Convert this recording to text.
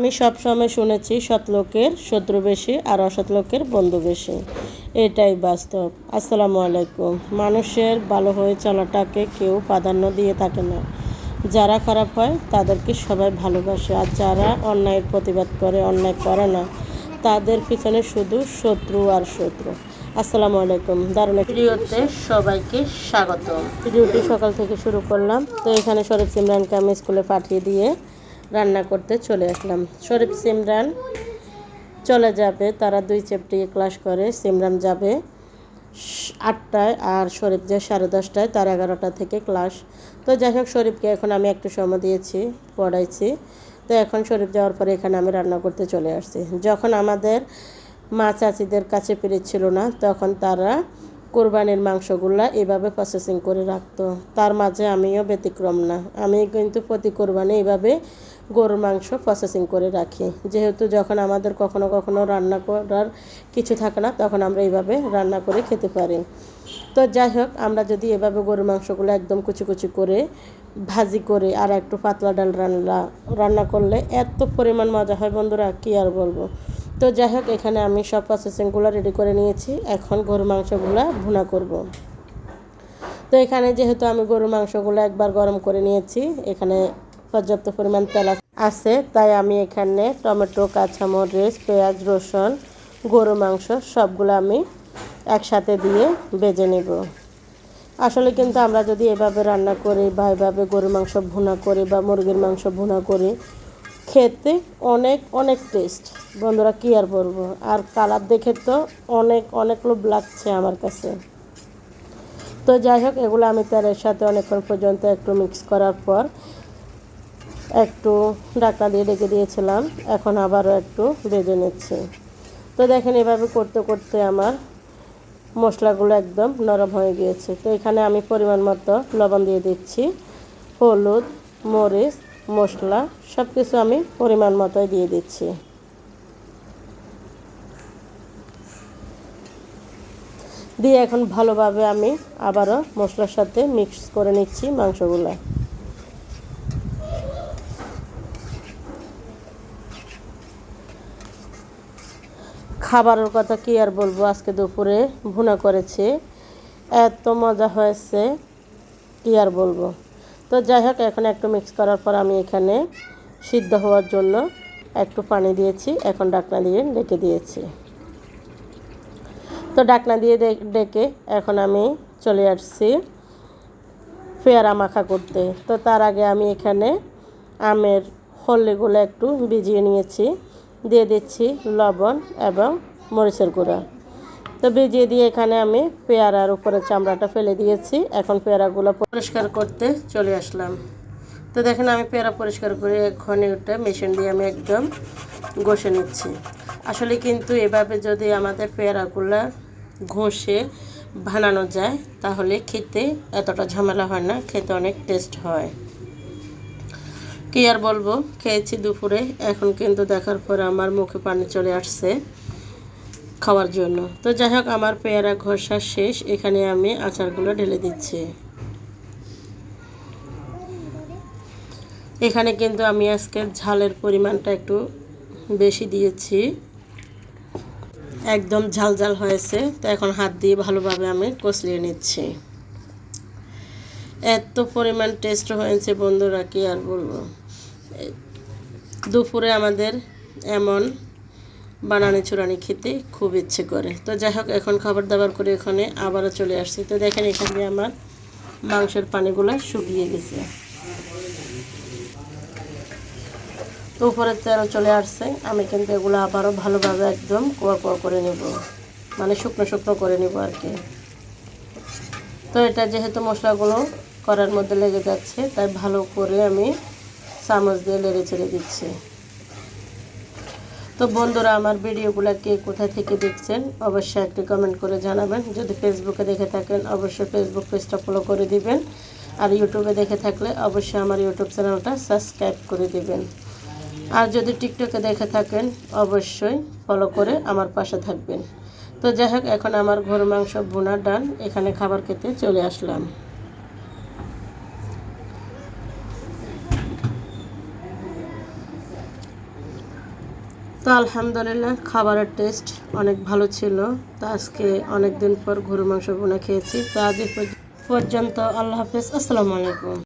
আমি সবসময় শুনেছি সৎ লোকের শত্রু বেশি আর অসৎ লোকের বন্ধু বেশি। এটাই বাস্তব। আসসালামু আলাইকুম। মানুষের ভালো হয়ে চলাটাকে কেউ প্রাধান্য দিয়ে থাকে না। যারা খারাপ হয় তাদেরকে সবাই ভালোবাসে, আর যারা অন্যায়ের প্রতিবাদ করে, অন্যায় করে না, তাদের পিছনে শুধু শত্রু আর শত্রু। আসসালামু আলাইকুম। দারুণ ভিডিওতে সবাইকে স্বাগত। ভিডিওটি সকাল থেকে শুরু করলাম। তো এখানে শরীফ সিমরানকে আমি স্কুলে পাঠিয়ে দিয়ে রান্না করতে চলে আসলাম। শরীফ সিমরান চলে যাবে, তারা 2 চ্যাপ্টারে ক্লাস করে। সিমরান যাবে 8টায় আর শরীফ যায় 10:30টায়, তার 11টা থেকে ক্লাস। তো যাই হোক, শরীফকে এখন আমি একটু সময় দিয়েছি, পড়াইছি। তো এখন শরীফ যাওয়ার পরে এখানে আমি রান্না করতে চলে আসছি। যখন আমাদের মা চাচিদের কাছে পিরিচ ছিল না, তখন তারা কোরবানির মাংসগুলা এভাবে প্রসেসিং করে রাখতো। তার মাঝে আমিও ব্যতিক্রম না। আমি কিন্তু প্রতি কোরবানি এভাবে গরুর মাংস প্রসেসিং করে রাখি, যেহেতু যখন আমাদের কখনো কখনো রান্না করার কিছু থাকে না, তখন আমরা এইভাবে রান্না করে খেতে পারি। তো যাই হোক, আমরা যদি এভাবে গরুর মাংসগুলো একদম কুচি কুচি করে ভাজি করে আর একটু পাতলা ডাল রান্না করলে এত পরিমাণ মজা হয় বন্ধুরা, কী আর বলবো। তো যাই হোক, এখানে আমি সব প্রসেসিংগুলো রেডি করে নিয়েছি। এখন গরুর মাংসগুলো ভুনা করব। তো এখানে যেহেতু আমি গরুর মাংসগুলো একবার গরম করে নিয়েছি, এখানে পর্যাপ্ত পরিমাণ তেল আছে, তাই আমি এখানে টমেটো, কাঁচামরিচ, পেঁয়াজ, রসুন, গরুর মাংস সবগুলো আমি একসাথে দিয়ে ভেজে নেব। আসলে কিন্তু আমরা যদি এভাবে রান্না করি বা এভাবে গরুর মাংস ভুনা করি বা মুরগির মাংস ভুনা করি, খেতে অনেক অনেক টেস্ট বন্ধুরা, কী আর বলবো। আর কালার দেখে তো অনেক অনেক লোভ লাগছে আমার কাছে। তো যাই হোক, এগুলো আমি তেলের সাথে অনেকক্ষণ পর্যন্ত একটু মিক্স করার পর একটু ঢাকনা দিয়ে ঢেকে দিয়েছিলাম। এখন আবারও একটু ভেজে নিচ্ছি। তো দেখেন, এভাবে করতে করতে আমার মশলাগুলো একদম নরম হয়ে গিয়েছে। তো এখানে আমি পরিমাণ মতো লবণ দিয়ে দিচ্ছি, হলুদ, মরিচ, মশলা সব কিছু আমি পরিমাণ মতোই দিয়ে দিচ্ছি। দিয়ে এখন ভালোভাবে আমি আবারও মশলার সাথে মিক্স করে নিচ্ছি মাংসগুলো। খাবারের কথা কী আর বলবো, আজকে দুপুরে ভুনা করেছি, এত মজা হয়েছে কী আর বলবো। তো যাই হোক, এখন একটু মিক্স করার পর আমি এখানে সিদ্ধ হওয়ার জন্য একটু পানি দিয়েছি। এখন ঢাকনা দিয়ে ঢেকে দিয়েছি। তো ঢাকনা দিয়ে ডেকে এখন আমি চলে আসছি পেয়ারা মাখা করতে। তো তার আগে আমি এখানে আমের হলদিগুলো একটু ভিজিয়ে নিয়েছি, দিয়ে দিচ্ছি লবণ এবং মরিচের গুঁড়া। তো ভিজিয়ে দিয়ে এখানে আমি পেয়ারার উপরে চামড়াটা ফেলে দিয়েছি। এখন পেয়ারাগুলো পরিষ্কার করতে চলে আসলাম। তো দেখেন, আমি পেয়ারা পরিষ্কার করে 1 ঘন্টা মেশিন দিয়ে আমি একদম ঘষে নিচ্ছি। আসলে কিন্তু এভাবে যদি আমাদের পেয়ারাগুলো ঘষে বানানো যায়, তাহলে খেতে এতটা ঝামেলা হয় না, খেতে অনেক টেস্ট হয়। কী আর বলবো, খেয়েছি দুপুরে, এখন কিন্তু দেখার পর আমার মুখে পানি চলে আসছে খাওয়ার জন্য। তো যাই হোক, আমার পেয়ারা ঘষা শেষ। এখানে আমি আচারগুলো ঢেলে দিচ্ছি। এখানে কিন্তু আমি আজকে ঝালের পরিমাণটা একটু বেশি দিয়েছি, একদম ঝাল ঝাল হয়েছে। তো এখন হাত দিয়ে ভালোভাবে আমি কষলিয়ে নিচ্ছি। এত পরিমাণ টেস্ট হয়েছে বন্ধুরা, কি আর বলবো। দুপুরে আমাদের এমন বানানি চুরানি খেতে খুব ইচ্ছে করে। তো যাই হোক, এখন খাবার দাবার করে এখানে আবারও চলে আসছি। তো দেখেন, এখানে আমার মাংসের পানিগুলো শুকিয়ে গেছে। তো উপরে তেল চলে আসছে। আমি কিন্তু এগুলো আবারও ভালোভাবে একদম কোয়া করে নেব, মানে শুকনো শুকনো করে নেব আর কি। তো এটা যেহেতু মশলাগুলো করার মধ্যে লেগে যাচ্ছে, তাই ভালো করে আমি চামচ দিয়ে নেড়ে চেড়ে দিচ্ছি। তো বন্ধুরা, আমার ভিডিওগুলো কে কোথা থেকে দেখছেন অবশ্যই একটি কমেন্ট করে জানাবেন। যদি ফেসবুকে দেখে থাকেন, অবশ্যই ফেসবুক পেজটা ফলো করে দিবেন। আর ইউটিউবে দেখে থাকলে অবশ্যই আমার ইউটিউব চ্যানেলটা সাবস্ক্রাইব করে দিবেন। আর যদি টিকটকে দেখে থাকেন, অবশ্যই ফলো করে আমার পাশে থাকবেন। তো যাই হোক, এখন আমার গরুর মাংস ভুনা ডান। এখানে খাবার খেতে চলে আসলাম। তো আলহামদুলিল্লাহ খাবারের টেস্ট অনেক ভালো ছিল। তো আজকে অনেক দিন পর গরুর মাংস বোনা খেয়েছি। তো আজ পর্যন্ত আল্লাহ হাফেজ, আসসালামু আলাইকুম।